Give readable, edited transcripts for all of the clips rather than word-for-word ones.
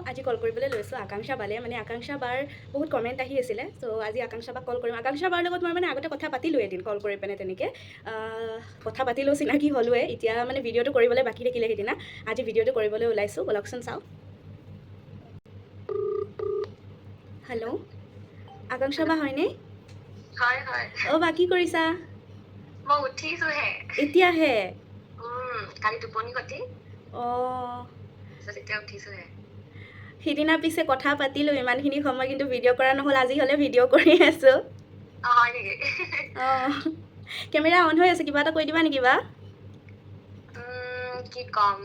আজি কল কৰিবলৈ লৈছোঁ আকাংক্ষা বালে মানে আকাংক্ষা বাৰ বহুত কমেণ্ট আহি আছিলে চ' আজি আকাংক্ষা বাক কল কৰিম আকাংক্ষা বাৰ লগত মই মানে আগতে কথা পাতিলোঁ এদিন কল কৰি পিনে তেনেকৈ কথা পাতিলোঁ চিনাকি হ'লোৱে এতিয়া মানে ভিডিঅ'টো কৰিবলৈ বাকী থাকিলে সেইদিনা আজি ভিডিঅ'টো কৰিবলৈ ওলাইছোঁ বলকচোন চাওঁ হেল্ল' আকাংক্ষা বা হয়নে হয় হয় অ' বা কি কৰিছা মই উঠিছোহে এতিয়াহে কালি টোপনি খতি অঁ এতিয়া উঠিছোহে সিদিনা পিছে কথা পাতিলোঁ ইমানখিনি সময় কিন্তু ভিডিঅ' কৰা নহ'ল আজি হ'লে ভিডিঅ' কৰি আছোঁ হয় নেকি অঁ কেমেৰা অন হৈ আছে কিবা এটা কৈ দিবা নেকি বা কি ক'ম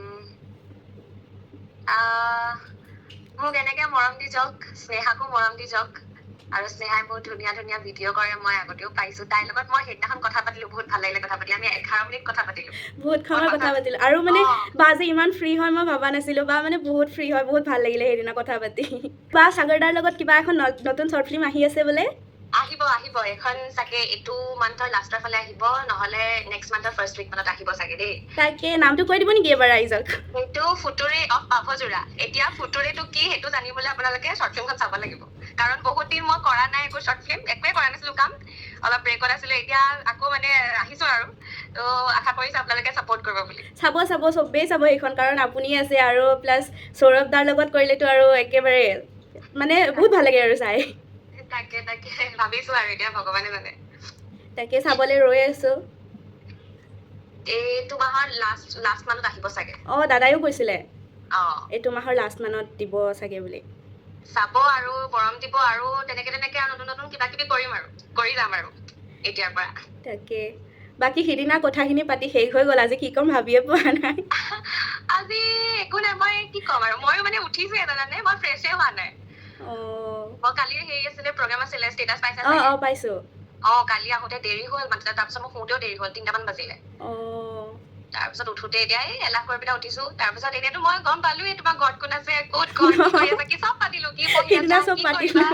মোক এনেকৈ মৰম দি যাওক স্নেহাকো মৰম দি যাওক আৰু স্নেহাই বহুত ধুনীয়া ধুনীয়া ভিডিঅ' কৰে মই আগতেও পাইছোঁ তাইৰ লগত মই সেইদিনাখন কথা পাতিলোঁ বহুত ভাল লাগিলে কথা পাতি আমি 11 মিনিট কথা পাতিলোঁ বহুত সময় কথা পাতিলোঁ আৰু মানে বা যে ইমান ফ্ৰী হয় মই ভবা নাছিলোঁ বা মানে বহুত ফ্ৰী হয় বহুত ভাল লাগিলে সেইদিনা কথা পাতি বা সাগৰদাৰ লগত কিবা এখন নতুন শ্বৰ্ট ফিল্ম আহি আছে বোলে আহিব এখন চাগে এইটো মান্থৰ লাষ্টৰ ফালে আহিব নহ'লে নেক্সট মান্থৰ ফাৰ্ষ্ট উইক মানত আহিব চাগে দেই তাকে নামটো কৈ দিব নেকি এবাৰ ৰাইজক সেইটো ফুটুৰি অফ পাভযোৰা এতিয়া ফুটুৰিটো কি সেইটো জানিবলৈ আপোনালোকে শ্বৰ্ট ফিল্মখন চাব লাগিব কাৰণ বহুত দিন মই কৰা নাই একো শ্বৰ্ট ফিল্ম একোৱে কৰা নাছিলোঁ কাম অলপ ব্ৰেকত আছিলোঁ এতিয়া আকৌ মানে আহিছোঁ আৰু তো আশা কৰিছোঁ আপোনালোকে ছাপোৰ্ট কৰিব বুলি চাব চবেই চাব সেইখন কাৰণ আপুনি আছে আৰু প্লাছ সৌৰভ দাৰ লগত কৰিলেতো আৰু একেবাৰে মানে বহুত ভাল লাগে আৰু চাই তাকে ভাবিছোঁ আৰু এতিয়া ভগৱানে জানে তাকে চাবলৈ ৰৈ আছোঁ এইটো মাহৰ লাষ্ট মানত আহিব চাগে অঁ দাদাইও কৈছিলে অঁ এইটো মাহৰ লাষ্ট মানত দিব চাগে বুলি চাব আৰু মৰম দিব আৰু তেনেকে আৰু নতুন কিবা কিবি কৰিম আৰু কৰি যাম আৰু এতিয়াৰ পৰা তাকে বাকী সিদিনা কথাখিনি পাতি শেষ হৈ গ'ল আজি কি ক'ম ভাবিয়ে পোৱা নাই আজি একো নাই মই কি ক'ম আৰু ময়ো মানে উঠিছোৱে জানানে মই ফ্ৰেছে হোৱা নাই মই কালি হেৰি আছিলে প্ৰগ্ৰাম আছিলে ষ্টেটাছ পাইছা চাগে অঁ পাইছোঁ কালি আহোঁতে দেৰি হ'ল মানে তাৰপিছত মই শুওঁতেও দেৰি হ'ল 3টামান বাজিলে তাৰপিছত উঠোতে এতিয়া এলাহ কৰি পেলাই উঠিছো তাৰপিছত এনেইতো মই গম পালোৱেই তোমাৰ ঘৰত কোন আছে ক'ত ঘৰ কি কৰি আছে কি চব পাতিলো কি পঢ়ি আছা কি কৰিবা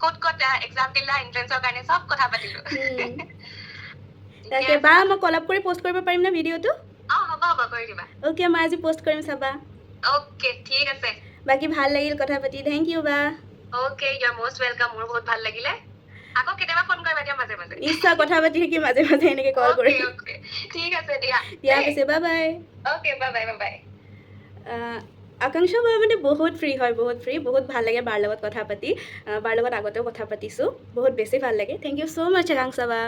ক'ত এক্সাম দিলা এন্ট্ৰেন্সৰ কাৰণে চব কথা পাতিলো তাকে বা মই কলাপ কৰি পোষ্ট কৰিব পাৰিম না ভিডিঅ'টো হ'ব কৰি দিবা অ'কে মই আজি পোষ্ট কৰিম চাবা অ'কে ঠিক আছে বাকী ভাল লাগিল কথা পাতি থেংক ইউ বা okay you are most welcome মোৰ বহুত ভাল লাগিলে আকৌ কেতিয়াবা ফোন কৰিবা দিয়া মাজে মাজে নিশ্চয় কথা পাতি থাকি মাজে এনেকৈ কল কৰিম ঠিক আছে দিয়া পিছে বাই বাই অ'কে বাই আকাংক্ষা বা মানে বহুত ফ্ৰী হয় বহুত ভাল লাগে বাৰ লগত কথা পাতি বাৰ লগত আগতেও কথা পাতিছোঁ বহুত বেছি ভাল লাগে থেংক ইউ ছ' মাছ আকাংক্ষা বা